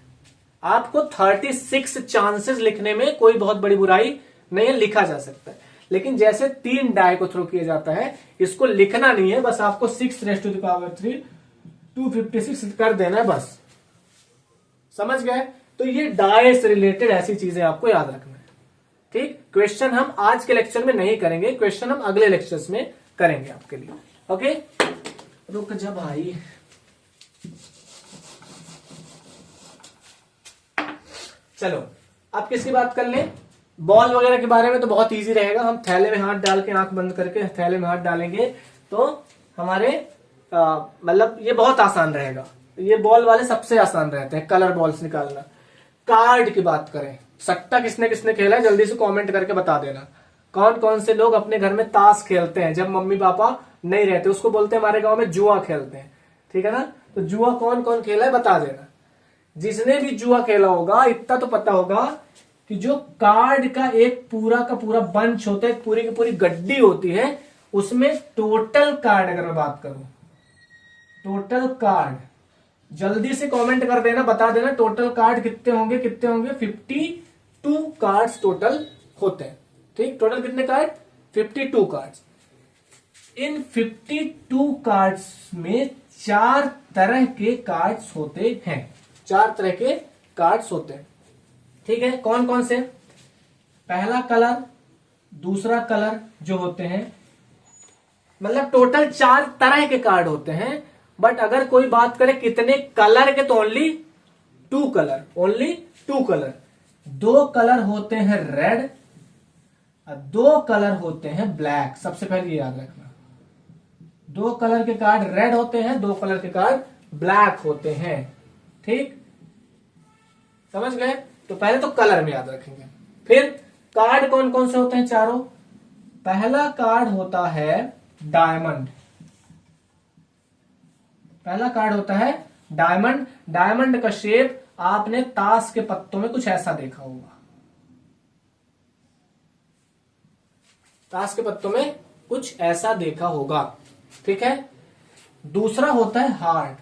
आपको 36 चांसेस लिखने में कोई बहुत बड़ी बुराई नहीं है, लिखा जा सकता है। लेकिन जैसे 3 डाई को थ्रो किया जाता है, इसको लिखना नहीं है, बस आपको 6⁻3 256 कर देना है बस। समझ गए? तो ये डाई से रिलेटेड ऐसी चीजें आपको याद रखना है। ठीक, क्वेश्चन हम आज के लेक्चर में नहीं करेंगे, क्वेश्चन हम अगले लेक्चर्स में करेंगे आपके लिए। ओके, रुक जा भाई। चलो अब किसकी बात कर ले? बॉल वगैरह के बारे में तो बहुत इजी रहेगा। हम थैले में हाथ डाल के, आंख बंद करके थैले में हाथ डालेंगे तो हमारे मतलब ये बहुत आसान रहेगा। ये बॉल वाले सबसे आसान रहते हैं कलर बॉल्स निकालना। कार्ड की बात करें, सट्टा किसने किसने खेला है जल्दी से कमेंट करके बता देना। कौन कौन से लोग अपने घर में ताश खेलते हैं जब मम्मी पापा नहीं रहते? उसको बोलते हैं हमारे गांव में जुआ खेलते हैं, ठीक है ना? तो जुआ कौन कौन खेला है बता देना। जिसने भी जुआ खेला होगा इतना तो पता होगा कि जो कार्ड का एक पूरा का पूरा बंच होता है, पूरी की पूरी गड्डी होती है, उसमें टोटल कार्ड अगर मैं बात करूं, टोटल कार्ड जल्दी से कमेंट कर देना, बता देना टोटल कार्ड कितने होंगे, कितने होंगे? 52 कार्ड्स टोटल होते हैं, ठीक? टोटल कितने कार्ड? 52 कार्ड्स। इन 52 कार्ड्स में 4 तरह के कार्ड्स होते हैं, 4 तरह के कार्ड्स होते हैं, ठीक है? कौन कौन से? पहला कलर, दूसरा कलर जो होते हैं, मतलब टोटल 4 तरह के कार्ड होते हैं। बट अगर कोई बात करे कितने कलर के, तो only 2 colour, only 2 colour. 2 colour होते हैं रेड और 2 कलर होते हैं ब्लैक। सबसे पहले ये याद रखना, 2 कलर के कार्ड रेड होते हैं, 2 कलर के कार्ड ब्लैक होते हैं, ठीक? समझ गए? तो पहले तो कलर में याद रखेंगे। फिर कार्ड कौन कौन से होते हैं? चारों। पहला कार्ड होता है डायमंड, पहला कार्ड होता है डायमंड। डायमंड का शेप आपने ताश के पत्तों में कुछ ऐसा देखा होगा, ताश के पत्तों में कुछ ऐसा देखा होगा, ठीक है? दूसरा होता है हार्ट,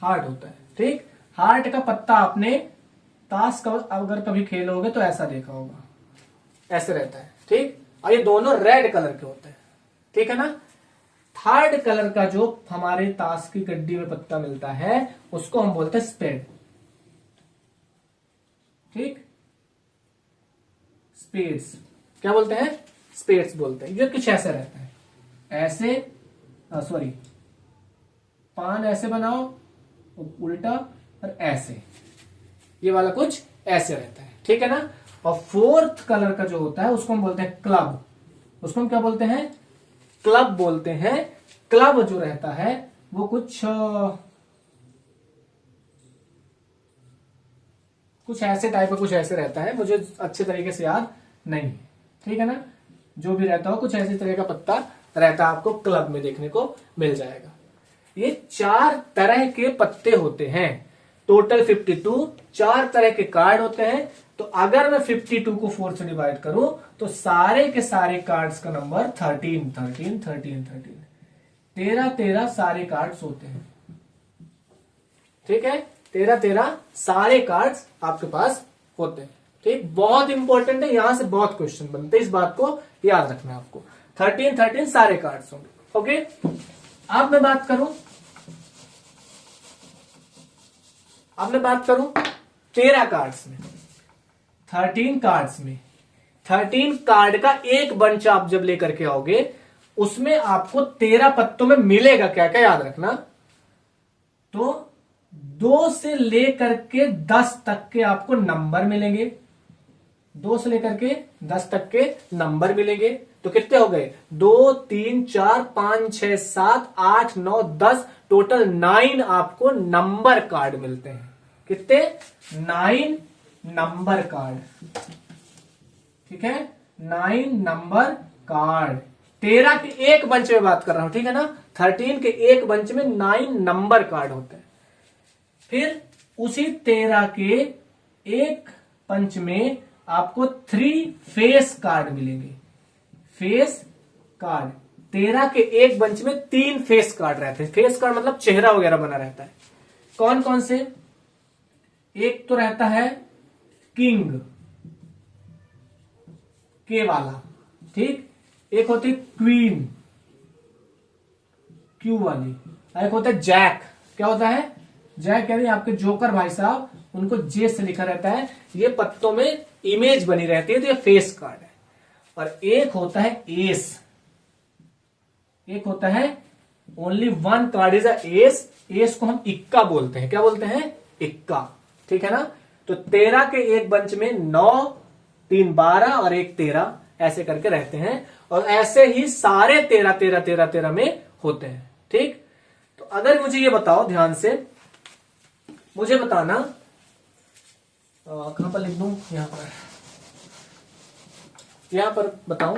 हार्ट होता है, ठीक? हार्ट का पत्ता आपने ताश का अगर कभी खेलोगे तो ऐसा देखा होगा, ऐसे रहता है, ठीक? और ये दोनों रेड कलर के होते हैं, ठीक है ना? थर्ड कलर का जो हमारे ताश की गड्डी में पत्ता मिलता है उसको हम बोलते हैं स्पेड, ठीक? स्पेड्स क्या बोलते हैं? स्पेड्स बोलते हैं। ये कुछ ऐसे रहता है, ऐसे, सॉरी, पान ऐसे बनाओ, उल्टा और ऐसे, ये वाला कुछ ऐसे रहता है, ठीक है ना? और फोर्थ कलर का जो होता है उसको हम बोलते हैं क्लब। उसको हम क्या बोलते हैं? क्लब बोलते हैं। क्लब जो रहता है वो कुछ ऐसे टाइप का, कुछ ऐसे रहता है, मुझे अच्छे तरीके से याद नहीं, ठीक है ना? जो भी रहता हो कुछ ऐसे तरह का पत्ता रहता है, आपको क्लब में देखने को मिल जाएगा। ये 4 तरह के पत्ते होते हैं, टोटल 52, 4 तरह के कार्ड होते हैं। तो अगर मैं 52 को 4 से डिवाइड करूं तो सारे के सारे कार्ड्स का नंबर 13, 13, 13, 13, 13, 13 सारे कार्ड्स होते हैं, ठीक है? 13, 13 सारे कार्ड्स आपके पास होते हैं, ठीक? बहुत इंपॉर्टेंट है, यहां से बहुत क्वेश्चन बनते हैं, इस बात को याद रखना है आपको। 13, 13 सारे कार्ड्स होंगे, ओके? अब मैं बात करूं 13 कार्ड्स में, 13 कार्ड्स में 13 कार्ड का एक बंच आप जब लेकर के आओगे उसमें आपको 13 पत्तों में मिलेगा क्या क्या याद रखना। तो 2 से लेकर के 10 तक के आपको नंबर मिलेंगे, 2 से लेकर के 10 तक के नंबर मिलेंगे। तो कितने हो गए? 2, 3, 4, 5, 6, 7, 8, 9, 10, टोटल 9 आपको नंबर कार्ड मिलते हैं। कितने? 9 नंबर कार्ड, ठीक है? 9 नंबर कार्ड। 13 के एक बंच में बात कर रहा हूं, ठीक है ना? 13 के एक बंच में 9 नंबर कार्ड होते हैं। फिर उसी 13 के एक पंच में आपको 3 फेस कार्ड मिलेंगे, फेस कार्ड। 13 के एक बंच में 3 फेस कार्ड रहते हैं। फेस कार्ड मतलब चेहरा वगैरह बना रहता है। कौन कौन से? एक तो रहता है किंग, के वाला, ठीक? एक होती क्वीन, क्यू वाली। एक होता है जैक। क्या होता है? जैक यानी आपके जोकर भाई साहब, उनको जे से लिखा रहता है, ये पत्तों में इमेज बनी रहती है, तो ये फेस कार्ड है। और एक होता है एस। एक होता है only one card is S, S को हम इक्का बोलते हैं, क्या बोलते हैं, इक्का, ठीक है ना। तो 13 के एक बंच में 9, 3 12 और 1 13 ऐसे करके रहते हैं, और ऐसे ही सारे 13 13 13 13 में होते हैं, ठीक। तो अगर मुझे ये बताओ, ध्यान से मुझे बताना, कहां पर लिख दूं, यहां पर बताऊं,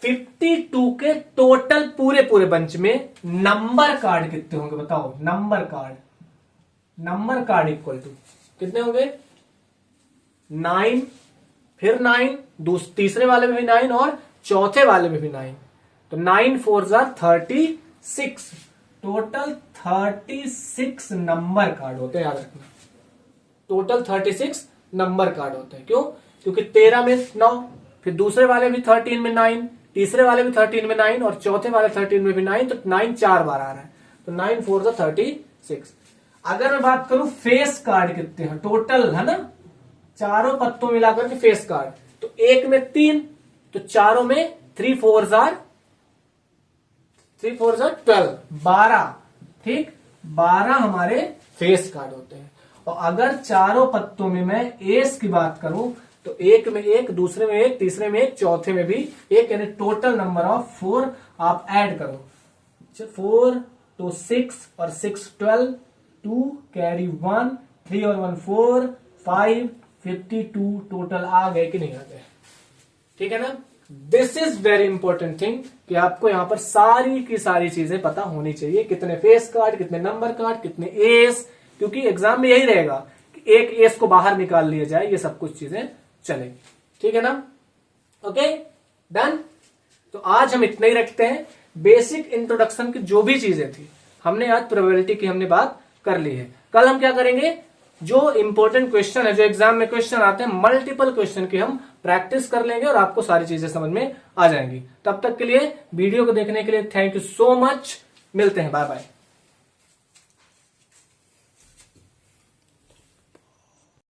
52 के टोटल पूरे पूरे बंच में नंबर कार्ड कितने होंगे बताओ। नंबर कार्ड इक्वल टू कितने होंगे, 9, फिर 9, तीसरे वाले में भी 9 और चौथे वाले में भी 9, तो 9 4 36, टोटल 36 नंबर कार्ड होते हैं, याद रखना, टोटल 36 नंबर कार्ड होते हैं। क्यों, क्योंकि 13 में 9, फिर दूसरे वाले भी 13 में 9, तीसरे वाले भी 13 में 9 और चौथे वाले 13 में भी 9, तो 9 4 बार आ रहा है, तो 9 4 36। अगर मैं बात करूं फेस कार्ड कितने हैं टोटल, है ना, चारों पत्तों मिलाकर के फेस कार्ड, तो एक में 3, तो चारों में 3 4 12, 12, ठीक, 12 हमारे फेस कार्ड होते हैं। और अगर चारों पत्तों में मैं एस की बात करूं, तो एक में एक, दूसरे में एक, तीसरे में एक, चौथे में भी एक, यानी टोटल नंबर ऑफ 4 आप ऐड करो, 4 तो 6 और 6 12, 2 कैरी 1, 3 और 1 4, 5 52 टोटल आ गए कि नहीं आ गए, ठीक है ना। This is very important thing कि आपको यहां पर सारी की सारी चीजें पता होनी चाहिए, कितने फेस कार्ड, कितने नंबर कार्ड, कितने एस, क्योंकि एग्जाम में यही रहेगा कि एक एस को बाहर निकाल लिया जाए, ये सब कुछ चीजें चलेगी, ठीक है ना। Okay done. तो आज हम इतना ही रखते हैं, बेसिक इंट्रोडक्शन की जो भी चीजें थी हमने आज प्रोबेबिलिटी की हमने बात कर ली है। कल हम क्या करेंगे, जो इंपॉर्टेंट क्वेश्चन है, जो एग्जाम में क्वेश्चन आते हैं मल्टीपल क्वेश्चन की हम प्रैक्टिस कर लेंगे और आपको सारी चीजें समझ में आ जाएंगी। तब तक के लिए वीडियो को देखने के लिए थैंक यू सो मच, मिलते हैं, बाय बाय।